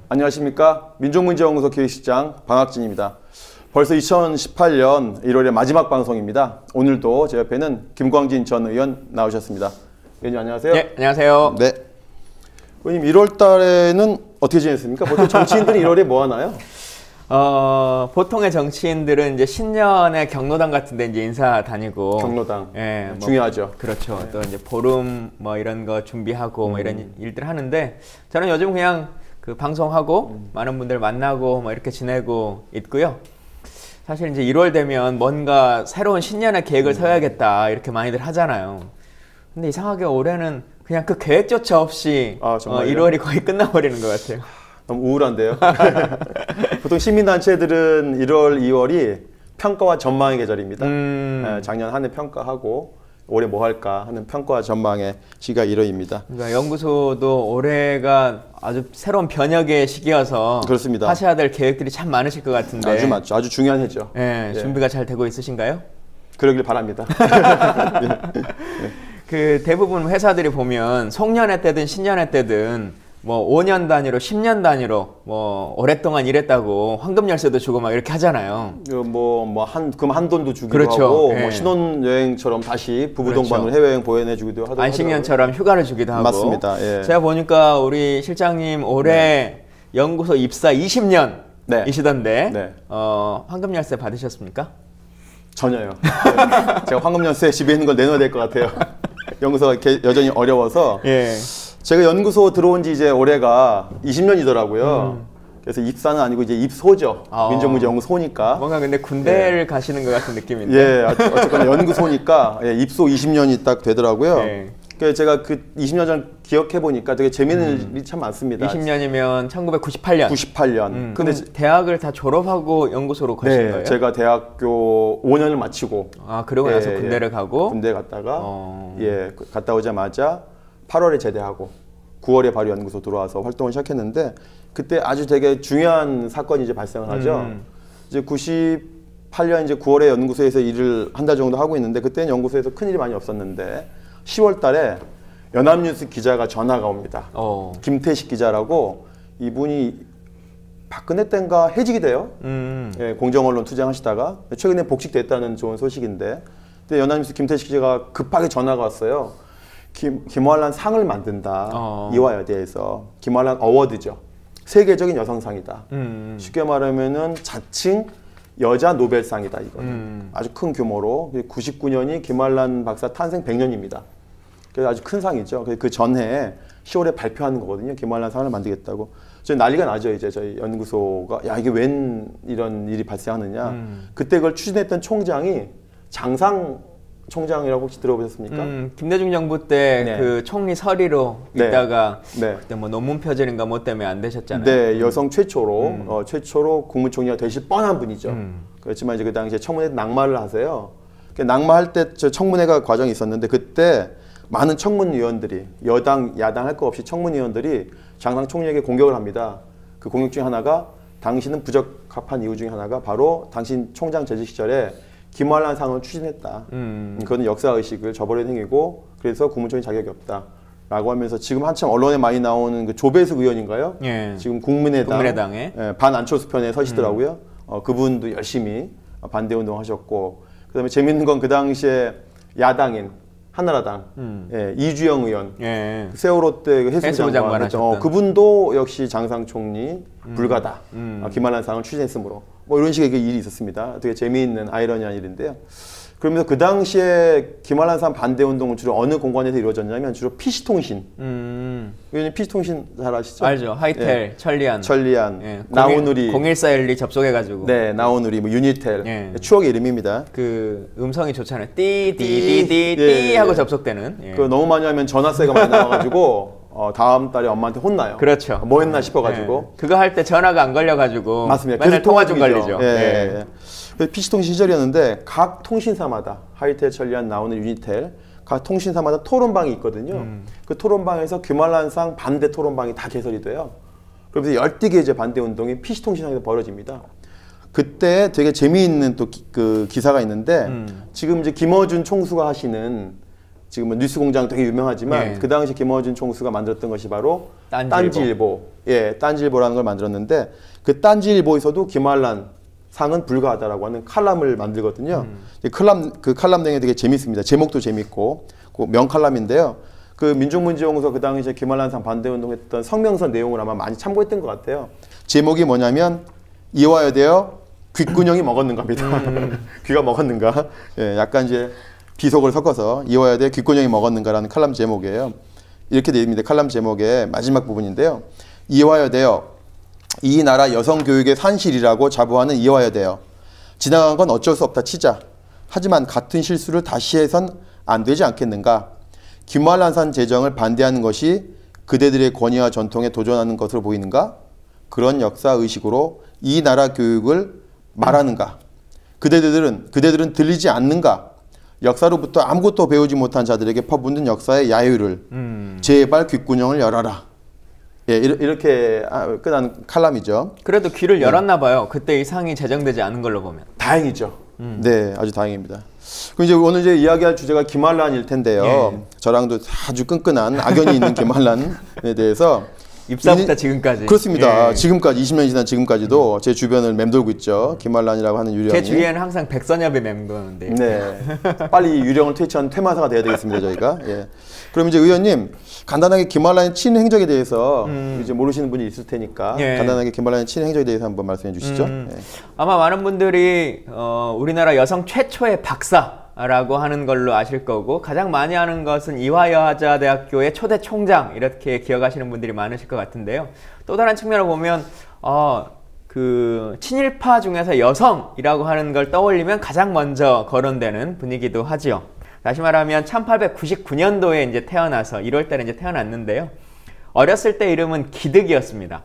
안녕하십니까. 민족문제연구소 기획실장 방학진입니다. 벌써 2018년 1월의 마지막 방송입니다. 오늘도 제 옆에는 김광진 전 의원 나오셨습니다. 의원님 안녕하세요. 네, 안녕하세요. 네. 의원님 1월 달에는 어떻게 지냈습니까? 보통 정치인들이 1월에 뭐 하나요? 보통의 정치인들은 이제 신년에 경로당 같은 데 이제 인사 다니고. 경로당. 예, 중요하죠. 그렇죠. 네. 또 이제 보름 뭐 이런 거 준비하고 뭐 이런 일들 하는데 저는 요즘 그냥 그 방송하고 많은 분들 만나고 뭐 이렇게 지내고 있고요. 사실 이제 1월 되면 뭔가 새로운 신년의 계획을 세워야겠다 이렇게 많이들 하잖아요. 근데 이상하게 올해는 그냥 그 계획조차 없이 1월이 거의 끝나버리는 것 같아요. 너무 우울한데요. 보통 시민단체들은 1월, 2월이 평가와 전망의 계절입니다. 작년 한 해 평가하고 올해 뭐 할까 하는 평가와 전망의 시기가 1월입니다. 그러니까 연구소도 올해가 아주 새로운 변혁의 시기여서 그렇습니다. 하셔야 될 계획들이 참 많으실 것 같은데 아주 맞죠. 아주 중요한 해죠. 예, 준비가 잘 되고 있으신가요? 그러길 바랍니다. 그 대부분 회사들이 보면 송년회 때든 신년회 때든 뭐 5년 단위로 10년 단위로 뭐 오랫동안 일했다고 황금 열쇠도 주고 막 이렇게 하잖아요. 그럼 한돈도 주기도 그렇죠. 하고 예. 뭐 신혼여행처럼 다시 부부 동반으로 그렇죠. 해외여행 보내주기도 하더라고요. 안식년처럼 휴가를 주기도 하고. 맞습니다. 예. 제가 보니까 우리 실장님 올해 연구소 입사 20년이시던데 네. 황금 열쇠 받으셨습니까? 전혀요. 제가 황금 열쇠 집에 있는 걸 내놔야 될 것 같아요. 연구소가 여전히 어려워서. 예. 제가 연구소 들어온 지 이제 올해가 20년이더라고요. 그래서 입사는 아니고 이제 입소죠. 민족문제연구소니까. 뭔가 근데 군대를 가시는 것 같은 느낌인데. 예, 어쨌거나 연구소니까 입소 20년이 딱 되더라고요. 예. 그래서 제가 그 20년 전 기억해 보니까 되게 재미있는 일이 참 많습니다. 20년이면 1998년. 98년. 근데 대학을 다 졸업하고 연구소로 가신 거예요? 제가 대학교 5년을 마치고. 그러고 나서 군대를 가고. 군대 갔다가 갔다 오자마자 8월에 제대하고 9월에 바로 연구소 들어와서 활동을 시작했는데 그때 아주 되게 중요한 사건이 이제 발생을 하죠. 이제 98년 이제 9월에 연구소에서 일을 한 달 정도 하고 있는데 그때는 연구소에서 큰 일이 많이 없었는데 10월 달에 연합뉴스 기자가 전화가 옵니다. 김태식 기자라고 이분이 박근혜 때인가 해직이 돼요. 예, 공정언론 투쟁하시다가 최근에 복직됐다는 좋은 소식인데 근데 연합뉴스 김태식 기자가 급하게 전화가 왔어요. 김활란 상을 만든다. 이화여대에서. 김활란 어워드죠. 세계적인 여성상이다. 쉽게 말하면은 자칭 여자 노벨상이다. 이거는. 아주 큰 규모로. 99년이 김활란 박사 탄생 100년입니다. 그래서 아주 큰 상이죠. 그 전해에 10월에 발표하는 거거든요. 김활란 상을 만들겠다고. 저희 난리가 나죠. 이제 저희 연구소가 야 이게 웬 이런 일이 발생하느냐. 그때 그걸 추진했던 총장이 장상 총장이라고 혹시 들어보셨습니까? 김대중 정부 때 그 총리 서리로 있다가 그때 뭐 논문 표절인가 뭐 때문에 안 되셨잖아요. 네, 여성 최초로 최초로 국무총리가 되실 뻔한 분이죠. 그렇지만 이제 그 당시에 청문회 낙마를 하세요. 낙마할 때 저 청문회가 과정이 있었는데 그때 많은 청문위원들이 여당 야당 할 거 없이 청문위원들이 장상 총리에게 공격을 합니다. 그 공격 중에 하나가 당신은 부적합한 이유 중에 하나가 바로 당신 총장 재직 시절에 김활란 상을 추진했다. 그건 역사의식을 저버리는 행위고 그래서 국무총리 자격이 없다. 라고 하면서 지금 한참 언론에 많이 나오는 그 조배숙 의원인가요? 예. 지금 국민의당에 반안철수 편에 서시더라고요. 그분도 열심히 반대운동 하셨고 그다음에 재밌는 건 그 당시에 야당인 한나라당 이주영 의원 세월호 때 해수부 장관 했죠. 그분도 역시 장상 총리 불가다. 김활란 상을 추진했으므로 뭐 이런 식의 일이 있었습니다. 되게 재미있는 아이러니한 일인데요. 그러면서 그 당시에 김활란 상 반대 운동은 주로 어느 공간에서 이루어졌냐면 주로 PC통신. 왜냐면 PC통신 잘 아시죠? 알죠. 하이텔, 천리안, 나우누리, 0141이 접속해가지고. 네, 나우누리, 뭐 유니텔. 추억의 이름입니다. 그 음성이 좋잖아요. 띠 하고 접속되는. 그 너무 많이 하면 전화세가 많이 나와가지고. 다음 달에 엄마한테 혼나요. 그렇죠. 뭐 했나 싶어가지고. 그거 할 때 전화가 안 걸려가지고. 맞습니다. 맨날 통화 좀 걸리죠. PC통신 시절이었는데 각 통신사마다 하이텔, 천리안, 나오는 유니텔 각 통신사마다 토론방이 있거든요. 그 토론방에서 규말란상 반대 토론방이 다 개설이 돼요. 그러면서 열띠게 이제 반대 운동이 PC통신사에서 벌어집니다. 그때 되게 재미있는 또 그 기사가 있는데 지금 이제 김어준 총수가 하시는 지금 뉴스공장 되게 유명하지만 그 당시 김어준 총수가 만들었던 것이 바로 딴지일보. 예, 딴지일보라는 걸 만들었는데 그 딴지일보에서도 김환란 상은 불가하다라고 하는 칼럼을 만들거든요. 그 칼럼 내용이 되게 재밌습니다. 제목도 재밌고 그 명칼럼인데요. 그 민족문제연구소 그 당시에 김환란상 반대운동했던 성명서 내용을 아마 많이 참고했던 것 같아요. 제목이 뭐냐면 이화여대여 귓구녕이 먹었는가입니다. 귀가 먹었는가? 예, 약간 이제 비속을 섞어서 이화여대 귓구녕이 먹었는가라는 칼럼 제목이에요. 이렇게 되어 있습니다. 칼럼 제목의 마지막 부분인데요. 이화여대여 이 나라 여성교육의 산실이라고 자부하는 이화여대여 지나간 건 어쩔 수 없다 치자. 하지만 같은 실수를 다시 해선 안 되지 않겠는가. 김환란산 제정을 반대하는 것이 그대들의 권위와 전통에 도전하는 것으로 보이는가? 그런 역사의식으로 이 나라 교육을 말하는가? 그대들은 들리지 않는가? 역사로부터 아무것도 배우지 못한 자들에게 퍼붓는 역사의 야유를 제발 귓구녕을 열어라. 예, 이렇게 끝난 칼럼이죠. 그래도 귀를 열었나 봐요. 그때 이 상이 제정되지 않은 걸로 보면. 다행이죠. 네, 아주 다행입니다. 그럼 이제 오늘 이제 이야기할 주제가 김환란일 텐데요. 저랑도 아주 끈끈한 악연이 있는 김환란에 대해서 입사부터 지금까지. 그렇습니다. 지금까지 20년이 지난 지금까지도 제 주변을 맴돌고 있죠. 김환란이라고 하는 유령이. 제 주위에는 항상 백선엽이 맴도는데. 네, 빨리 유령을 퇴치한 퇴마사가 돼야 되겠습니다, 저희가. 예. 그럼 이제 의원님 간단하게 김환란의 친행적에 대해서 이제 모르시는 분이 있을 테니까 간단하게 김환란의 친행적에 대해서 한번 말씀해 주시죠. 예. 아마 많은 분들이 우리나라 여성 최초의 박사라고 하는 걸로 아실 거고 가장 많이 아는 것은 이화여자대학교의 초대 총장 이렇게 기억하시는 분들이 많으실 것 같은데요. 또 다른 측면으로 보면 그 친일파 중에서 여성이라고 하는 걸 떠올리면 가장 먼저 거론되는 분이기도 하지요. 다시 말하면 1899년도에 이제 태어나서 1월 달에 이제 태어났는데요. 어렸을 때 이름은 기득이었습니다.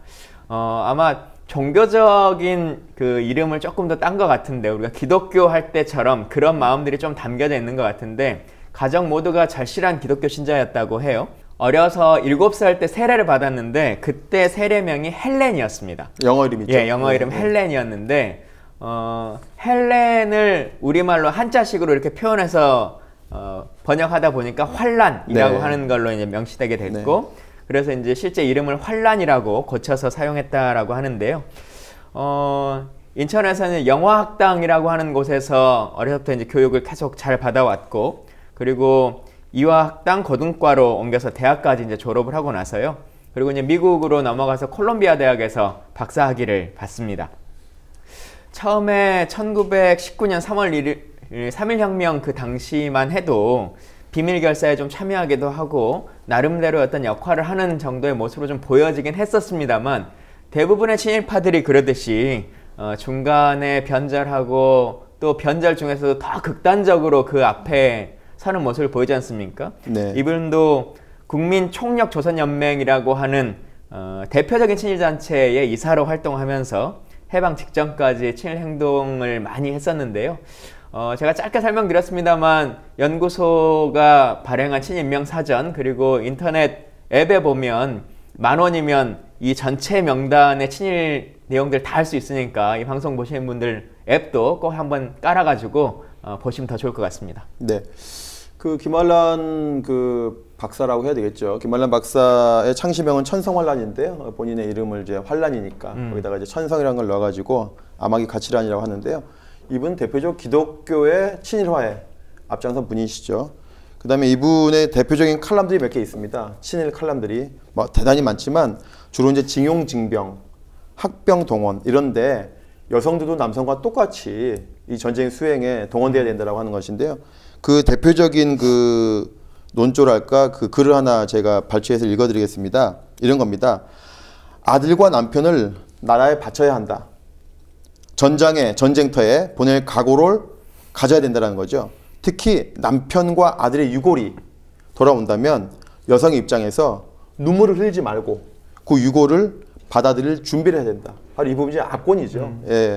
아마 종교적인 그 이름을 조금 더 딴 것 같은데 우리가 기독교 할 때처럼 그런 마음들이 좀 담겨져 있는 것 같은데 가정 모두가 절실한 기독교 신자였다고 해요. 어려서 7살 때 세례를 받았는데 그때 세례명이 헬렌이었습니다. 영어 이름이죠. 예, 영어 이름 헬렌이었는데 헬렌을 우리말로 한자식으로 이렇게 표현해서 번역하다 보니까 환란이라고 하는 걸로 이제 명시되게 됐고 그래서 이제 실제 이름을 환란이라고 고쳐서 사용했다라고 하는데요. 인천에서는 영화학당이라고 하는 곳에서 어려서부터 이제 교육을 계속 잘 받아왔고 그리고 이화학당 고등과로 옮겨서 대학까지 이제 졸업을 하고 나서요. 그리고 이제 미국으로 넘어가서 콜롬비아 대학에서 박사학위를 받습니다. 처음에 1919년 3월 1일 3.1혁명 그 당시만 해도 비밀결사에 좀 참여하기도 하고 나름대로 어떤 역할을 하는 정도의 모습으로 좀 보여지긴 했었습니다만 대부분의 친일파들이 그러듯이 중간에 변절하고 또 변절 중에서도 더 극단적으로 그 앞에 서는 모습을 보이지 않습니까? 네. 이분도 국민총력조선연맹이라고 하는 대표적인 친일단체의 이사로 활동하면서 해방 직전까지 친일행동을 많이 했었는데요. 제가 짧게 설명드렸습니다만 연구소가 발행한 친일명사전 그리고 인터넷 앱에 보면 10,000원이면 이 전체 명단의 친일 내용들 다 할 수 있으니까 이 방송 보시는 분들 앱도 꼭 한번 깔아가지고 보시면 더 좋을 것 같습니다. 네, 그 김환란 그 박사라고 해야 되겠죠. 김환란 박사의 창시명은 천성환란인데요. 본인의 이름을 이제 환란이니까 거기다가 이제 천성이라는 걸 넣어가지고 암흑의 가치란이라고 하는데요. 이분 대표적 기독교의 친일화에 앞장선 분이시죠. 그 다음에 이분의 대표적인 칼럼들이 몇 개 있습니다. 친일 칼럼들이 뭐 대단히 많지만 주로 이제 징용징병, 학병동원 이런데 여성들도 남성과 똑같이 이 전쟁 수행에 동원돼야 된다라고 하는 것인데요. 그 대표적인 그 논조랄까 그 글을 하나 제가 발췌해서 읽어드리겠습니다. 이런 겁니다. 아들과 남편을 나라에 바쳐야 한다. 전장에 전쟁터에 보낼 각오를 가져야 된다는 거죠. 특히 남편과 아들의 유골이 돌아온다면 여성의 입장에서 눈물을 흘리지 말고 그 유골을 받아들일 준비를 해야 된다. 바로 이 부분이 이제 압권이죠. 예.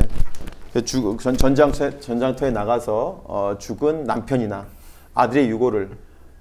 전장터에 나가서 죽은 남편이나 아들의 유골을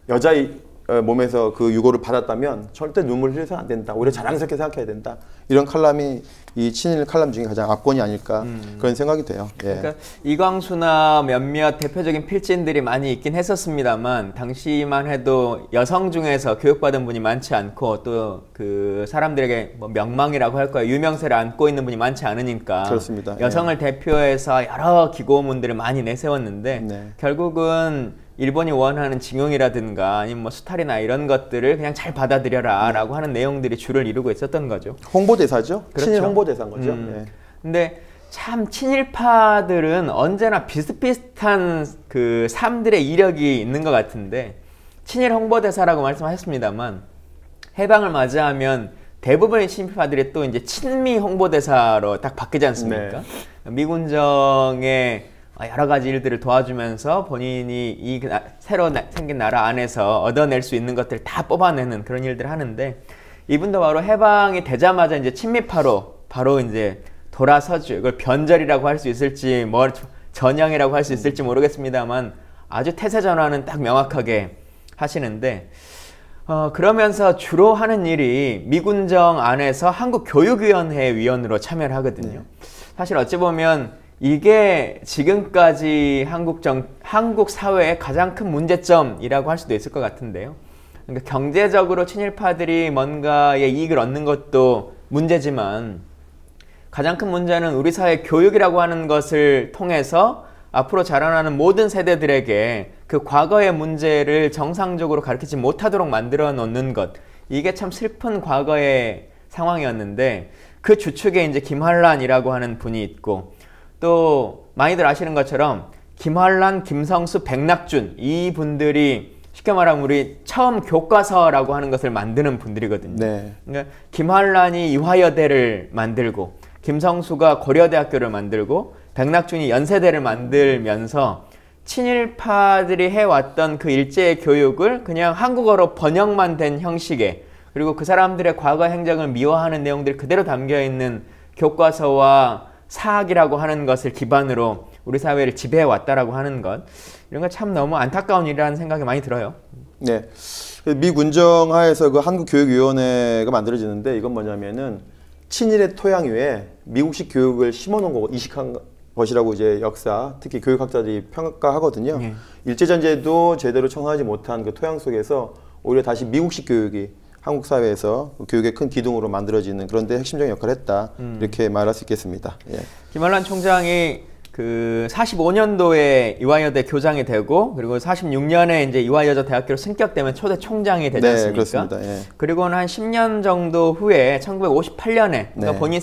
여자의 몸에서 그 유고를 받았다면 절대 눈물 흘려서 안 된다. 오히려 자랑스럽게 생각해야 된다. 이런 칼럼이 이 친일 칼럼 중에 가장 압권이 아닐까 그런 생각이 돼요. 예. 그러니까 이광수나 몇몇 대표적인 필진들이 많이 있긴 했었습니다만 당시만 해도 여성 중에서 교육받은 분이 많지 않고 또 그 사람들에게 뭐 명망이라고 할까요? 유명세를 안고 있는 분이 많지 않으니까 그렇습니다. 여성을 예. 대표해서 여러 기고문들을 많이 내세웠는데 네. 결국은 일본이 원하는 징용이라든가 아니면 뭐 수탈이나 이런 것들을 그냥 잘 받아들여라 라고 하는 내용들이 주를 이루고 있었던 거죠. 홍보대사죠. 그렇죠. 친일 홍보대사인 거죠. 예. 근데 참 친일파들은 언제나 비슷비슷한 그 삶들의 이력이 있는 것 같은데 친일 홍보대사라고 말씀하셨습니다만 해방을 맞이하면 대부분의 친일파들이 또 이제 친미 홍보대사로 딱 바뀌지 않습니까? 네. 미군정의 여러 가지 일들을 도와주면서 본인이 이 새로 생긴 나라 안에서 얻어낼 수 있는 것들을 다 뽑아내는 그런 일들을 하는데 이분도 바로 해방이 되자마자 이제 친미파로 바로 이제 돌아서죠. 이걸 변절이라고 할 수 있을지 뭐 전향이라고 할 수 있을지 모르겠습니다만 아주 태세 전환은 딱 명확하게 하시는데 그러면서 주로 하는 일이 미군정 안에서 한국교육위원회 위원으로 참여를 하거든요. 사실 어찌 보면 이게 지금까지 한국 사회의 가장 큰 문제점이라고 할 수도 있을 것 같은데요. 그러니까 경제적으로 친일파들이 뭔가의 이익을 얻는 것도 문제지만 가장 큰 문제는 우리 사회 교육이라고 하는 것을 통해서 앞으로 자라나는 모든 세대들에게 그 과거의 문제를 정상적으로 가르치지 못하도록 만들어 놓는 것, 이게 참 슬픈 과거의 상황이었는데 그 주축에 이제 김환란이라고 하는 분이 있고 또 많이들 아시는 것처럼 김환란, 김성수, 백낙준 이 분들이 쉽게 말하면 우리 처음 교과서라고 하는 것을 만드는 분들이거든요. 네. 그러니까 김환란이 이화여대를 만들고 김성수가 고려대학교를 만들고 백낙준이 연세대를 만들면서 친일파들이 해왔던 그 일제의 교육을 그냥 한국어로 번역만 된 형식의 그리고 그 사람들의 과거 행적을 미화하는 내용들이 그대로 담겨있는 교과서와 사학이라고 하는 것을 기반으로 우리 사회를 지배해왔다라고 하는 것 이런 거 참 너무 안타까운 일이라는 생각이 많이 들어요. 네, 미 군정 하에서 그 한국교육위원회가 만들어지는데 이건 뭐냐면은 친일의 토양 위에 미국식 교육을 심어놓은 거고 이식한 것이라고 이제 역사, 특히 교육학자들이 평가하거든요. 일제전제도 제대로 청산하지 못한 그 토양 속에서 오히려 다시 미국식 교육이 한국 사회에서 교육의 큰 기둥으로 만들어지는 그런 데 핵심적인 역할을 했다. 이렇게 말할 수 있겠습니다. 예. 김환란 총장이 그 45년도에 이화여대 교장이 되고 그리고 46년에 이제 이화여자대학교로 승격되면 초대 총장이 되지 않습니까? 네, 그렇습니다. 예. 그리고는 한 10년 정도 후에 1958년에 그러니까 네. 본인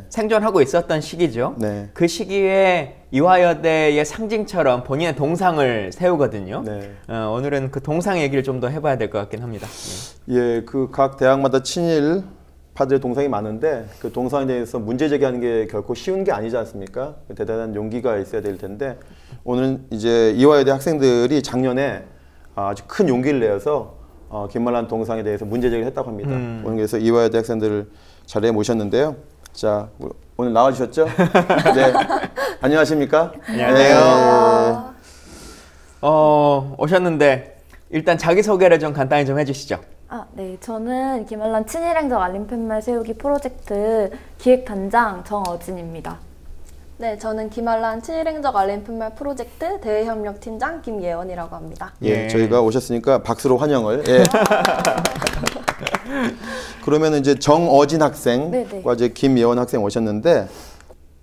생존하고 있었던 시기죠. 네. 그 시기에 이화여대의 상징처럼 본인의 동상을 세우거든요. 네. 오늘은 그 동상 얘기를 좀 더 해봐야 될 것 같긴 합니다. 예, 그 각 대학마다 친일 파들의 동상이 많은데 그 동상에 대해서 문제 제기하는 게 결코 쉬운 게 아니지 않습니까? 대단한 용기가 있어야 될 텐데 오늘은 이제 이화여대 학생들이 작년에 아주 큰 용기를 내어서 김환란 동상에 대해서 문제 제기를 했다고 합니다. 오늘 그래서 이화여대 학생들을 자리에 모셨는데요. 자, 오늘 나와주셨죠? 네. 안녕하십니까? 안녕하세요. 오셨는데 일단 자기소개를 좀 간단히 좀 해주시죠. 네. 저는 김환란 친일행적 알림팻말 세우기 프로젝트 기획단장 정어진입니다. 네, 저는 김환란 친일행적 알림팻말 프로젝트 대외협력팀장 김예원이라고 합니다. 예, 저희가 오셨으니까 박수로 환영을. 예. 그러면 이제 정어진 학생과 이제 김예원 학생 오셨는데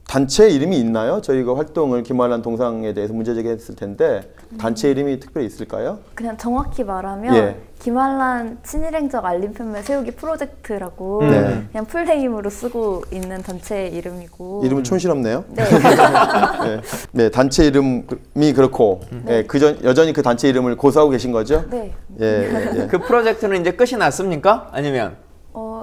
단체 이름이 있나요? 저희가 활동을 김환란 동상에 대해서 문제 제기했을 텐데 단체 이름이 특별히 있을까요? 그냥 정확히 말하면 김환란 친일행적 알림팻말 세우기 프로젝트라고 그냥 풀네임으로 쓰고 있는 단체 이름이고 이름은 촌스럽네요. 네. 네, 단체 이름이 그렇고 여전히 그 단체 이름을 고수하고 계신 거죠? 네. 예. 그 프로젝트는 이제 끝이 났습니까? 아니면?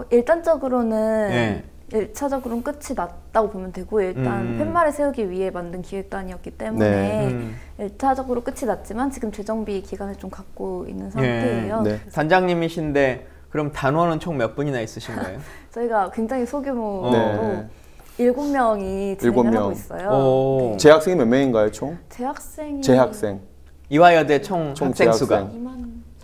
일단적으로는 1차적으로는 끝이 났다고 보면 되고 일단 팻말을 세우기 위해 만든 기획단이었기 때문에 1차적으로 끝이 났지만 지금 재정비 기간을 좀 갖고 있는 상태예요. 단장님이신데 그럼 단원은 총 몇 분이나 있으신 거예요? 저희가 굉장히 소규모로 7명이 진행을 하고 있어요. 재학생이 몇 명인가요, 총? 재학생 이화여대 총 학생 수가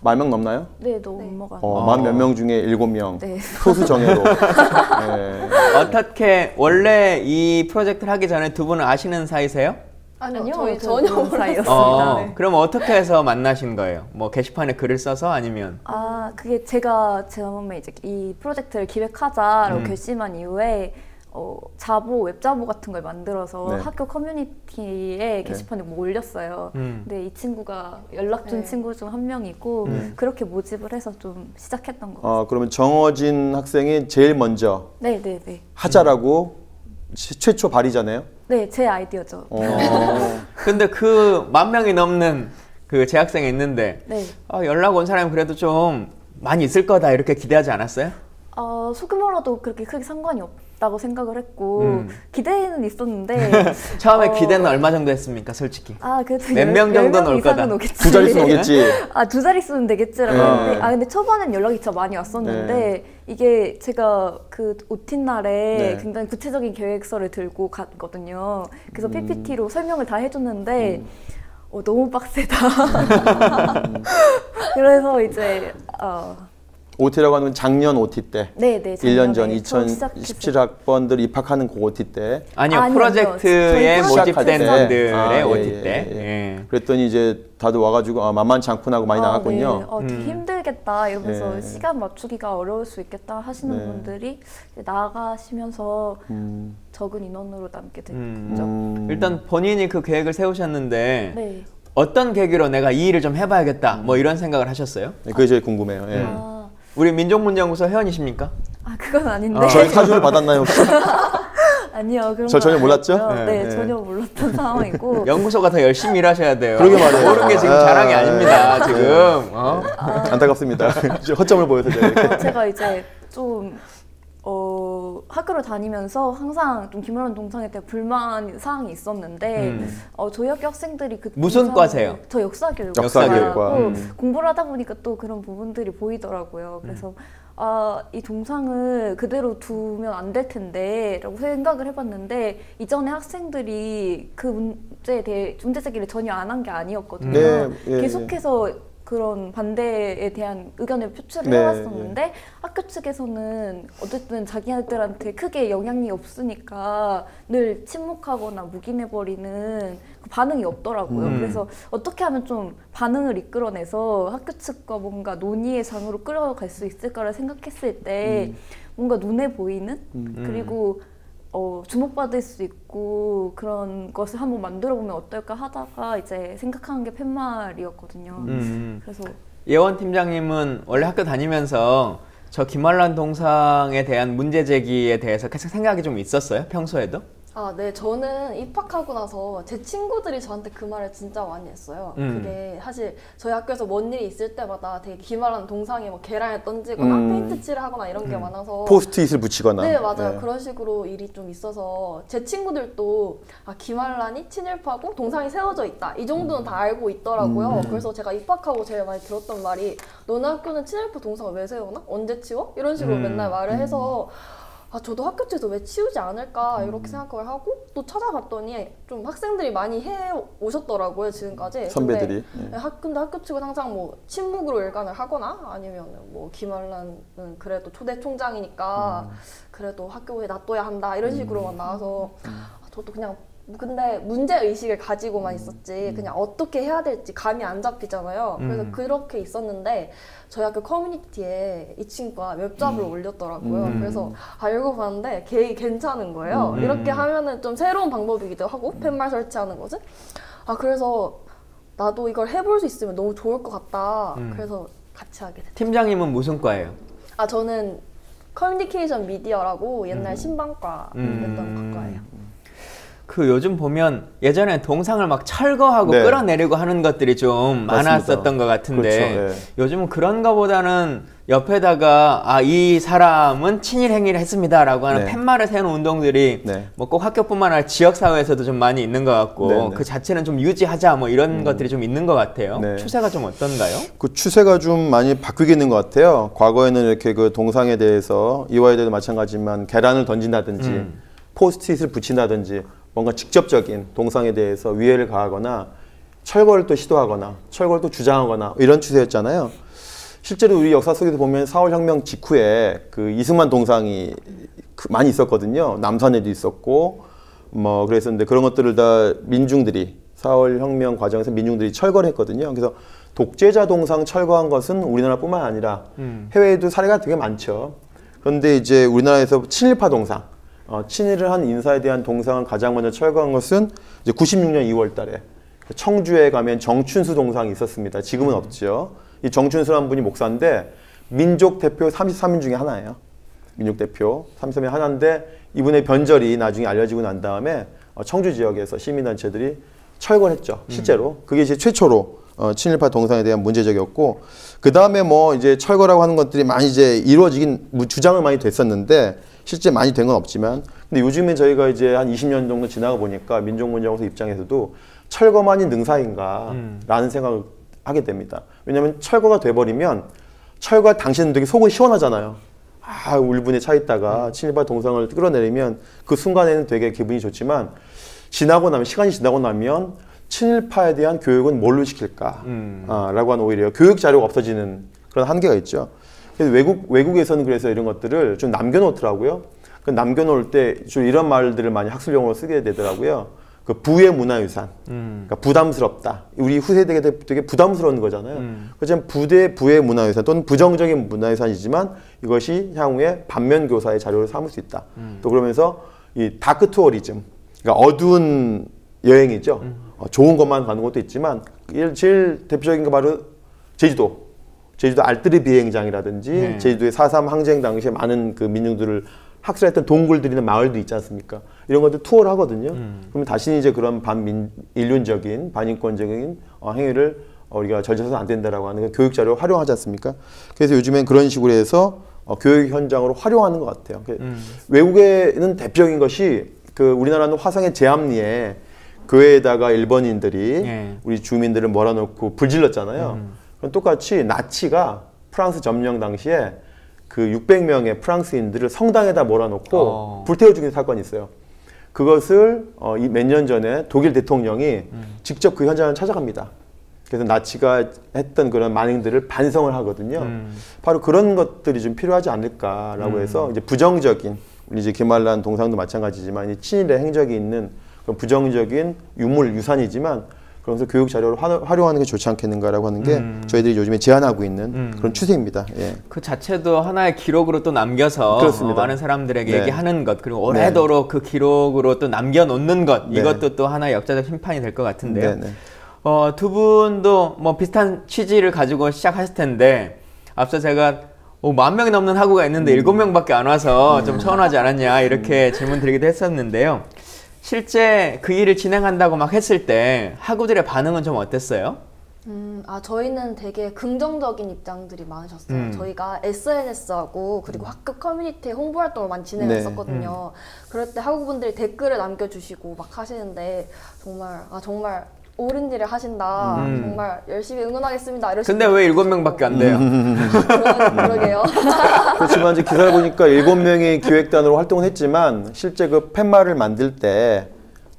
10,000명 넘나요? 네, 너무 넘어가는. 만 몇 명 중에 7명. 네. 소수 정예로. 네. 어떻게 원래 이 프로젝트를 하기 전에 두 분은 아시는 사이세요? 아니요, 저희 전혀 모르는 몰랐어요. 사이였습니다. 네. 그럼 어떻게 해서 만나신 거예요? 뭐 게시판에 글을 써서 아니면? 그게 제가 처음에 이제 이 프로젝트를 기획하자라고 결심한 이후에 자보, 웹자보 같은 걸 만들어서 네. 학교 커뮤니티에 게시판에 뭐 올렸어요. 근데 이 친구가 연락 준 친구 중 한 명이고 그렇게 모집을 해서 좀 시작했던 것 같아요. 그러면 정어진 학생이 제일 먼저 네. 하자라고 최초 발의잖아요. 네, 제 아이디어죠. 근데 그 10,000명이 넘는 그 재학생이 있는데 네. 연락 온 사람이 그래도 좀 많이 있을 거다 이렇게 기대하지 않았어요? 소규모라도 그렇게 크게 상관이 없다고 생각을 했고 기대는 있었는데 처음에 기대는 얼마 정도 했습니까, 솔직히? 그래도 몇 명 정도는 올 거다. 오겠지. 두 자릿수는 오겠지. 두 자릿수는 되겠지라고 했는데 근데 초반엔 연락이 진짜 많이 왔었는데 이게 제가 그 OT 날에 굉장히 구체적인 계획서를 들고 갔거든요. 그래서 PPT로 설명을 다 해줬는데 너무 빡세다. 그래서 이제 OT라고 하는 건 작년 OT 때. 네. 1년 전 2017학번들 입학하는 그 OT 때. 아니요, 프로젝트에 모집된 분들의 예, OT 때. 그랬더니 이제 다들 와가지고 만만치 않구나 하고 많이 나갔군요. 네. 되게 힘들겠다 이러면서 시간 맞추기가 어려울 수 있겠다 하시는 분들이 나가시면서 적은 인원으로 남게 됐죠. 일단 본인이 그 계획을 세우셨는데 어떤 계기로 내가 이 일을 좀 해봐야겠다 뭐 이런 생각을 하셨어요? 네, 그게 제일 궁금해요. 우리 민족문제연구소 회원이십니까? 그건 아닌데. 저희 사주를 받았나요 혹시? 아니요. 그런 저 전혀 몰랐죠? 네, 전혀 몰랐던 상황이고. 연구소가 더 열심히 일하셔야 돼요. 그러게 말이에요. 모르는 게 지금 자랑이 아닙니다. 지금. 안타깝습니다. 허점을 보여서 제가 이제 좀 학교를 다니면서 항상 좀 김활란 동상에 대한 불만 사항이 있었는데 저희 학교 학생들이 그 무슨 과세요? 저 역사교육 역사교육과 공부를 하다 보니까 또 그런 부분들이 보이더라고요. 그래서 이 동상을 그대로 두면 안 될 텐데 라고 생각을 해봤는데 이전에 학생들이 그 문제에 대해 문제 제기를 전혀 안 한 게 아니었거든요. 계속해서 그런 반대에 대한 의견을 표출을 해왔었는데 학교 측에서는 어쨌든 자기네들한테 크게 영향이 없으니까 늘 침묵하거나 묵인해버리는 그 반응이 없더라고요. 그래서 어떻게 하면 좀 반응을 이끌어내서 학교 측과 뭔가 논의의 장으로 끌어갈 수 있을까를 생각했을 때 뭔가 눈에 보이는 그리고 주목받을 수 있고 그런 것을 한번 만들어보면 어떨까 하다가 이제 생각한 게 팻말이었거든요. 그래서 예원 팀장님은 원래 학교 다니면서 저 김활란 동상에 대한 문제 제기에 대해서 계속 생각이 좀 있었어요? 평소에도? 네. 저는 입학하고 나서 제 친구들이 저한테 그 말을 진짜 많이 했어요. 그게 사실 저희 학교에서 뭔 일이 있을 때마다 되게 김활란 동상에 뭐 계란을 던지거나 페인트 칠을 하거나 이런 게 많아서 포스트잇을 붙이거나. 네, 맞아요. 그런 식으로 일이 좀 있어서 제 친구들도 김활란이 친일파고 동상이 세워져 있다. 이 정도는 다 알고 있더라고요. 그래서 제가 입학하고 제일 많이 들었던 말이 너네 학교는 친일파 동상을 왜 세우나? 언제 치워? 이런 식으로 맨날 말을 해서 저도 학교 측에서 왜 치우지 않을까 이렇게 생각을 하고 또 찾아봤더니 좀 학생들이 많이 해 오셨더라고요 지금까지. 선배들이. 근데 학교 측은 항상 뭐 침묵으로 일관을 하거나 아니면 뭐 김활란은 그래도 초대 총장이니까 그래도 학교에 놔둬야 한다 이런 식으로만 나와서 저도 그냥 근데 문제의식을 가지고만 있었지 그냥 어떻게 해야 될지 감이 안 잡히잖아요. 그래서 그렇게 있었는데 저희 학교 커뮤니티에 이 친구가 웹잡을 올렸더라고요. 그래서 읽어봤는데 괜찮은 거예요. 이렇게 하면은 좀 새로운 방법이기도 하고 팻말 설치하는 것은 그래서 나도 이걸 해볼 수 있으면 너무 좋을 것 같다. 그래서 같이 하게 됐죠. 팀장님은 무슨 과예요? 저는 커뮤니케이션 미디어라고 옛날 신방과 했던 과예요. 그 요즘 보면 예전에 동상을 막 철거하고 끌어내리고 하는 것들이 좀 많았었던 것 같은데 그렇죠. 요즘은 그런 거보다는 옆에다가 이 사람은 친일 행위를 했습니다라고 하는 팻말을 세우는 운동들이 뭐 꼭 학교뿐만 아니라 지역사회에서도 좀 많이 있는 것 같고 그 자체는 좀 유지하자 뭐 이런 것들이 좀 있는 것 같아요. 추세가 좀 어떤가요? 그 추세가 좀 많이 바뀌고 있는 것 같아요. 과거에는 이렇게 그 동상에 대해서 이화여대도 마찬가지지만 계란을 던진다든지 포스트잇을 붙인다든지 뭔가 직접적인 동상에 대해서 위해를 가하거나 철거를 또 시도하거나 철거를 또 주장하거나 이런 추세였잖아요. 실제로 우리 역사 속에서 보면 4월 혁명 직후에 그 이승만 동상이 많이 있었거든요. 남산에도 있었고 뭐 그랬었는데 그런 것들을 다 민중들이 4월 혁명 과정에서 민중들이 철거를 했거든요. 그래서 독재자 동상 철거한 것은 우리나라뿐만 아니라 해외에도 사례가 되게 많죠. 그런데 이제 우리나라에서 친일파 동상, 친일을 한 인사에 대한 동상을 가장 먼저 철거한 것은 이제 96년 2월 달에 청주에 가면 정춘수 동상이 있었습니다. 지금은 없죠. 이 정춘수라는 분이 목사인데 민족 대표 33인 중에 하나예요. 민족 대표 33인 하나인데 이분의 변절이 나중에 알려지고 난 다음에 청주 지역에서 시민단체들이 철거를 했죠. 실제로. 그게 이제 최초로 친일파 동상에 대한 문제적이었고 그 다음에 뭐 이제 철거라고 하는 것들이 많이 이제 이루어지긴 주장을 많이 됐었는데 실제 많이 된 건 없지만 근데 요즘에 저희가 이제 한 20년 정도 지나가 보니까 민족문제연구소 입장에서도 철거만이 능사인가 라는 생각을 하게 됩니다. 왜냐하면 철거가 돼버리면 철거할 당시에는 되게 속은 시원하잖아요. 아, 울분에 차 있다가 친일파 동상을 끌어내리면 그 순간에는 되게 기분이 좋지만 지나고 나면 시간이 지나고 나면 친일파에 대한 교육은 뭘로 시킬까? 라고 하는 오히려 교육 자료가 없어지는 그런 한계가 있죠. 그래서 외국에서는 그래서 이런 것들을 좀 남겨놓더라고요. 그 남겨놓을 때 주로 이런 말들을 많이 학술용어로 쓰게 되더라고요. 그 부의 문화유산, 그러니까 부담스럽다. 우리 후세대에게 되게 부담스러운 거잖아요. 그렇지만 부의 문화유산 또는 부정적인 문화유산이지만 이것이 향후에 반면교사의 자료를 삼을 수 있다. 또 그러면서 이 다크 투어리즘, 그러니까 어두운 여행이죠. 좋은 것만 가는 것도 있지만 제일 대표적인 게 바로 제주도 알뜨리 비행장이라든지 제주도의 4.3 항쟁 당시에 많은 그 민중들을 학살했던 동굴들이나 마을도 있지 않습니까? 이런 것들 투어를 하거든요. 그러면 다시 이제 그런 반인륜적인, 반인권적인 행위를 우리가 저지해서는 안 된다라고 하는 교육 자료를 활용하지 않습니까? 그래서 요즘엔 그런 식으로 해서 교육 현장으로 활용하는 것 같아요. 외국에는 대표적인 것이 그 우리나라는 화성의 제암리에 교회에다가 일본인들이 우리 주민들을 몰아넣고 불질렀잖아요. 그럼 똑같이 나치가 프랑스 점령 당시에 그 600명의 프랑스인들을 성당에다 몰아넣고 불태워 죽인 사건이 있어요. 그것을 몇 년 전에 독일 대통령이 직접 그 현장을 찾아갑니다. 그래서 나치가 했던 그런 만행들을 반성을 하거든요. 바로 그런 것들이 좀 필요하지 않을까라고 해서 이제 부정적인 우리 이제 김한란 동상도 마찬가지지만 이 친일의 행적이 있는 그런 부정적인 유물 유산이지만 그러면서 교육 자료를 활용하는 게 좋지 않겠는가라고 하는 게 저희들이 요즘에 제안하고 있는 그런 추세입니다. 예. 그 자체도 하나의 기록으로 또 남겨서 많은 사람들에게 얘기하는 것 그리고 오래도록 그 기록으로 또 남겨놓는 것 이것도 또 하나의 역사적 심판이 될 것 같은데요. 두 분도 뭐 비슷한 취지를 가지고 시작하실 텐데 앞서 제가 10,000명이 넘는 학우가 있는데 7명밖에 안 와서 좀 서운하지 않았냐 이렇게 질문 드리기도 했었는데요. 실제 그 일을 진행한다고 막 했을 때 학우들의 반응은 좀 어땠어요? 저희는 되게 긍정적인 입장들이 많으셨어요. 저희가 SNS하고 그리고 학교 커뮤니티에 홍보 활동을 많이 진행했었거든요. 그럴 때 학우분들이 댓글을 남겨주시고 막 하시는데 정말 옳은 일을 하신다. 정말 열심히 응원하겠습니다. 근데 왜 7명밖에 안 돼요? 그러게요. 그렇지만 이제 기사를 보니까 7명이 기획단으로 활동을 했지만 실제 그 팻말을 만들 때